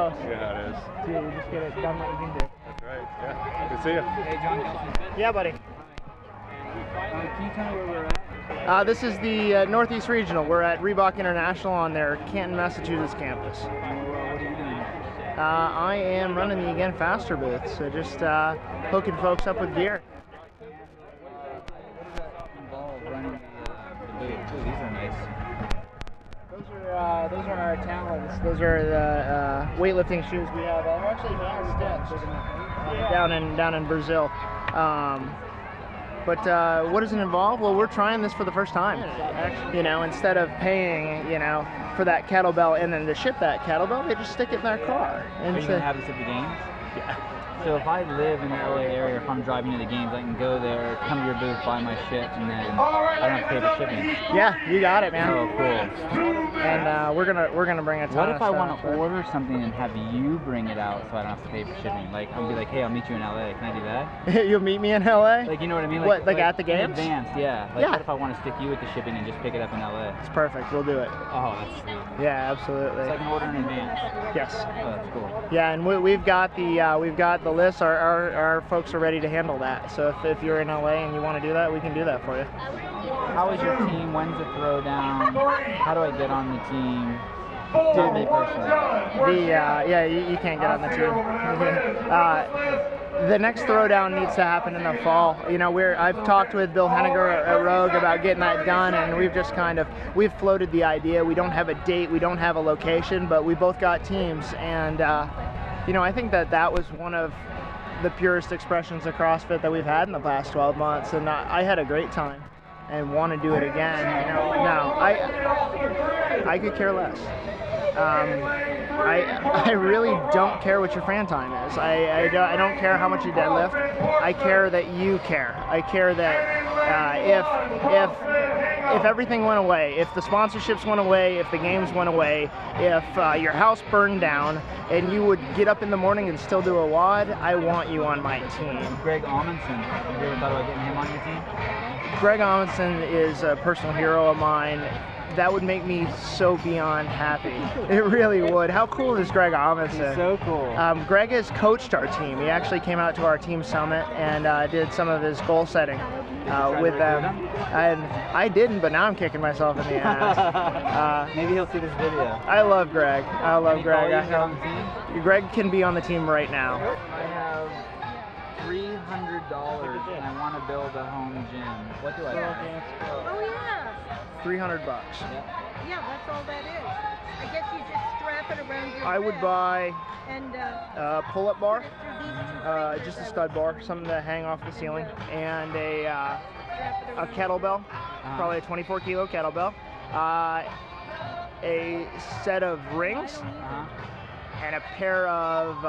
go. Yeah, it is. Yeah, you just get it done what you can do. That's right. Yeah. Good to see you. Hey, Jon Gilson. Yeah, buddy. Can you tell me where we're at? This is the Northeast Regional. We're at Reebok International on their Canton, Massachusetts campus. What are you doing? I am running the Again Faster booth, so just hooking folks up with gear. What does that involve, running the booth? Ooh, these are nice. Those are our talons. Those are the weightlifting shoes we have. They're actually hand stitched down in Brazil. But what does it involve? Well, we're trying this for the first time. You know, instead of paying, you know, for that kettlebell and then to ship that kettlebell, they just stick it in their car. And Are you going to have this at the games? Yeah. So if I live in the LA area, if I'm driving to the games, I can go there, come to your booth, buy my shit, and then I don't have to pay for shipping. Yeah, you got it, man. Oh, cool. And we're gonna bring a ton What of if I want stuff, to order something and have you bring it out so I don't have to pay for shipping? Like, I'll be like, hey, I'll meet you in LA. Can I do that? You'll meet me in LA? Like, you know what I mean? What, like at the games? In advance, yeah. Like, Yeah. what if I want to stick you with the shipping and just pick it up in LA? It's perfect. We'll do it. Oh, that's sweet. Yeah, absolutely. So I can order in advance. Yes. Oh, that's cool. Yeah, and we've got the list. Our folks are ready to handle that. So if you're in LA and you want to do that, we can do that for you. How is your team? When's the throwdown? How do I get on the team? Do me personally. Yeah, you can't get on the team. The next throwdown needs to happen in the fall. You know, I've talked with Bill Henniger at Rogue about getting that done, and we've floated the idea. We don't have a date, we don't have a location, but we both got teams, and you know, I think that was one of the purest expressions of CrossFit that we've had in the past 12 months, and I had a great time and want to do it again. You know, no, I could care less. I really don't care what your fan time is. I don't care how much you deadlift. I care that you care. I care that if everything went away, if the sponsorships went away, if the games went away, if your house burned down and you would get up in the morning and still do a WOD, I want you on my team. Greg Amundsen, have you ever thought about getting him on your team? Greg Amundsen is a personal hero of mine. That would make me so beyond happy. It really would. How cool is Greg Amundsen? He's so cool. Greg has coached our team. He actually came out to our team summit and did some of his goal setting with them. And I didn't, but now I'm kicking myself in the ass. Maybe he'll see this video. I love Greg. I love Greg. On the team? Greg can be on the team right now. I have $300 and I want to build a home gym. What do I do? Oh yeah. $300. Yeah, that's all that is. I guess you just strap it around your I would wrist buy and a pull-up bar, through these just a stud bar, something to hang off the ceiling, and a kettlebell, probably a 24 kilo kettlebell, a set of rings, and a pair of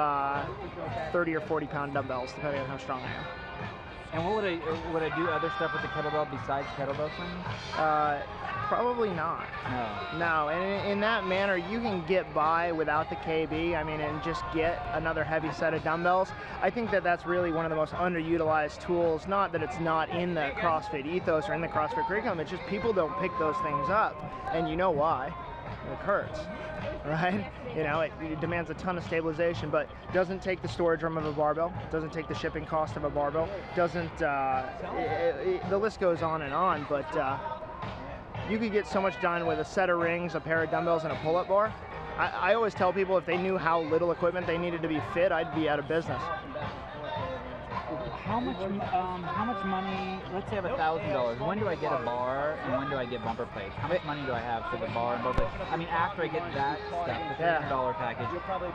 30 or 40 pound dumbbells, depending on how strong I am. And what would I do other stuff with the kettlebell besides kettlebell swings? Probably not. No, and in that manner, you can get by without the KB. I mean, and just get another heavy set of dumbbells. I think that's really one of the most underutilized tools. Not that it's not in the CrossFit ethos or in the CrossFit curriculum. It's just people don't pick those things up, and you know why? It hurts, right? You know, it demands a ton of stabilization, but doesn't take the storage room of a barbell, doesn't take the shipping cost of a barbell, doesn't, the list goes on, but you could get so much done with a set of rings, a pair of dumbbells, and a pull-up bar. I always tell people if they knew how little equipment they needed to be fit, I'd be out of business. How much money, let's say I have $1,000, when do I get a bar and when do I get bumper plates? How much money do I have for the bar and bumper plates? I mean, after I get that stuff, the $300 package,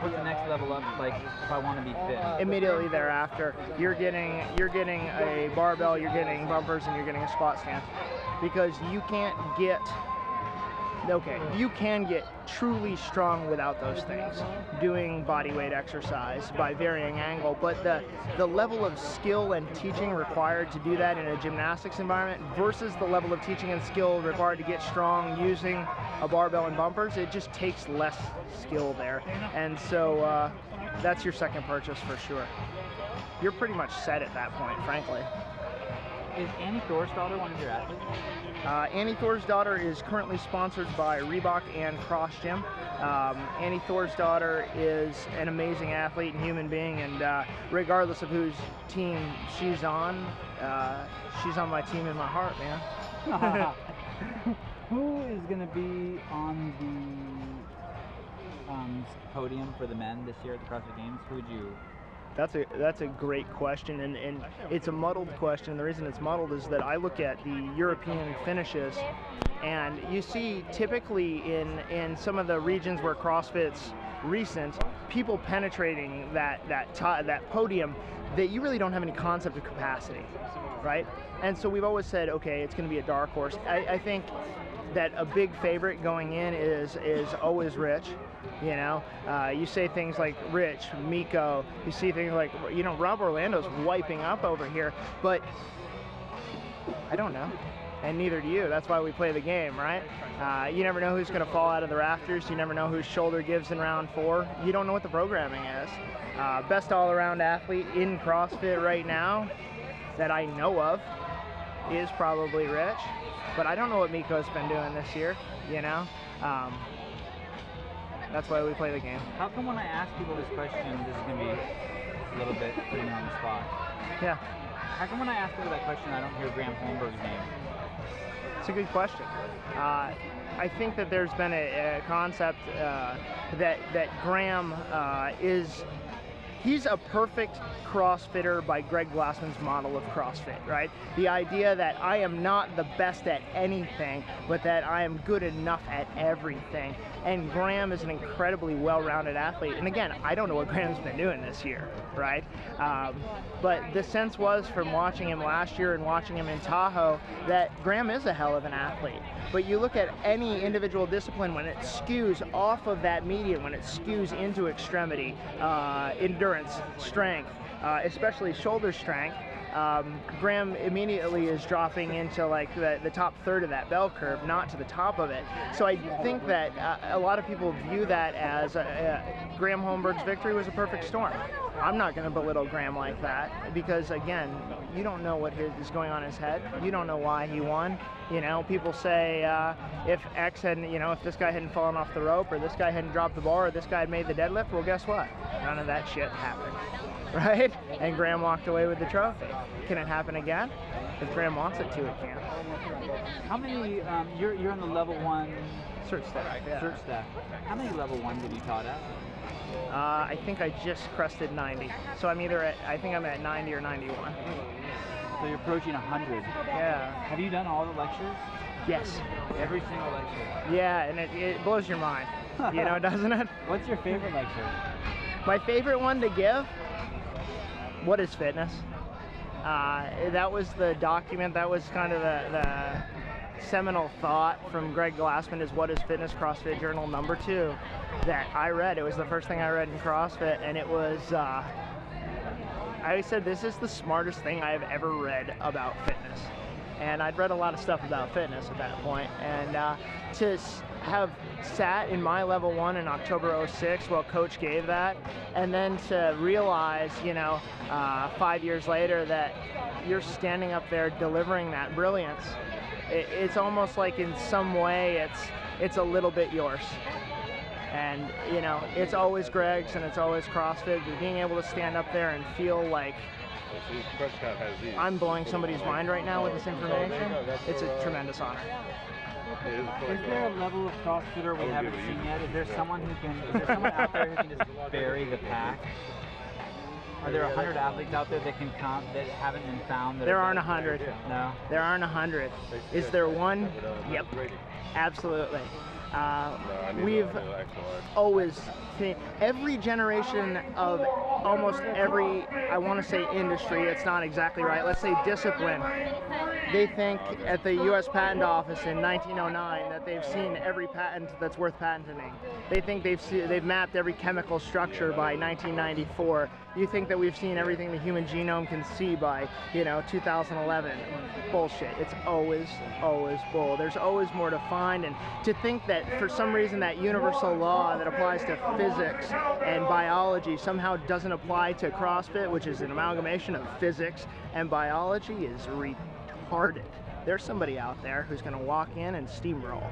what's the next level up, like, if I want to be fit? Immediately thereafter, you're getting a barbell, you're getting bumpers, and you're getting a squat stand. Because you can't get, you can get truly strong without those things, doing body weight exercise by varying angle, but the level of skill and teaching required to do that in a gymnastics environment versus the level of teaching and skill required to get strong using a barbell and bumpers, it just takes less skill there. And so that's your second purchase for sure. You're pretty much set at that point, frankly. Is Annie Thorsdottir one of your athletes? Annie Thorsdottir is currently sponsored by Reebok and Cross Gym. Annie Thorsdottir is an amazing athlete and human being, and regardless of whose team she's on my team in my heart, man. Who is going to be on the podium for the men this year at the CrossFit Games? Who would you? That's a great question, and it's a muddled question. The reason it's muddled is that I look at the European finishes, and you see typically in some of the regions where CrossFit's recent, people penetrating that podium that you really don't have any concept of capacity, right? And so we've always said, okay, it's going to be a dark horse. I think that a big favorite going in is always Rich. You know, you say things like Rich, Miko, you see things like, you know, Rob Orlando's wiping up over here, but I don't know, and neither do you. That's why we play the game, right? You never know who's going to fall out of the rafters. You never know whose shoulder gives in round 4. You don't know what the programming is. Best all-around athlete in CrossFit right now that I know of is probably Rich, but I don't know what Miko's been doing this year, you know? That's why we play the game. How come when I ask people this question, this is going to be a little bit putting me on the spot? Yeah. How come when I ask people that question, I don't hear Graham Holmberg's name? It's a good question. I think that there's been a concept that Graham he's a perfect CrossFitter by Greg Glassman's model of CrossFit, right? The idea that I am not the best at anything, but that I am good enough at everything. And Graham is an incredibly well-rounded athlete. And again, I don't know what Graham's been doing this year, right? But the sense was from watching him last year and watching him in Tahoe that Graham is a hell of an athlete. But you look at any individual discipline, when it skews off of that median, when it skews into extremity, endurance, strength, especially shoulder strength, Graham immediately is dropping into like the top third of that bell curve, not to the top of it. So I think that a lot of people view that as Graham Holmberg's victory was a perfect storm. I'm not going to belittle Graham like that because, again, you don't know what is going on in his head. You don't know why he won. You know, people say if X hadn't, you know, if this guy hadn't fallen off the rope or this guy hadn't dropped the bar or this guy had made the deadlift, well, guess what? None of that shit happened, right? And Graham walked away with the trophy. Can it happen again? If Graham wants it to, it can. How many, you're on the level 1 Search staff. Yeah. search staff. How many level 1s have you taught at? I think I just crested 90. So I'm either at, I think I'm at 90 or 91. So you're approaching 100. Yeah. Have you done all the lectures? Yes. Every single lecture? Yeah, and it blows your mind, you know, doesn't it? What's your favorite lecture? My favorite one to give? What is fitness? That was the document, that was kind of the seminal thought from Greg Glassman is What is Fitness? CrossFit Journal #2 that I read. It was the first thing I read in CrossFit, and it was, I said, this is the smartest thing I have ever read about fitness. And I'd read a lot of stuff about fitness at that point, and to have sat in my level 1 in October 06 while Coach gave that, and then to realize, you know, 5 years later that you're standing up there delivering that brilliance, it's almost like in some way it's a little bit yours. And, you know, it's always Greg's and it's always CrossFit, but being able to stand up there and feel like I'm blowing somebody's mind right now with this information, it's a tremendous honor. Is there a level of CrossFitter we haven't seen yet? Is there someone out there who can just bury the pack? Are there 100 athletes out there that can count that haven't been found? There aren't 100. No. There aren't 100. Is there one? Yep. Absolutely. We've always seen every generation of almost every, I want to say industry, it's not exactly right, let's say discipline. They think at the U.S. Patent Office in 1909 that they've seen every patent that's worth patenting. They think they've mapped every chemical structure by 1994. You think that we've seen everything the human genome can see by, you know, 2011. Bullshit. It's always bull. There's always more to find, and to think that for some reason that universal law that applies to physics and biology somehow doesn't apply to CrossFit, which is an amalgamation of physics and biology, is retarded. retarded. There's somebody out there who's going to walk in and steamroll.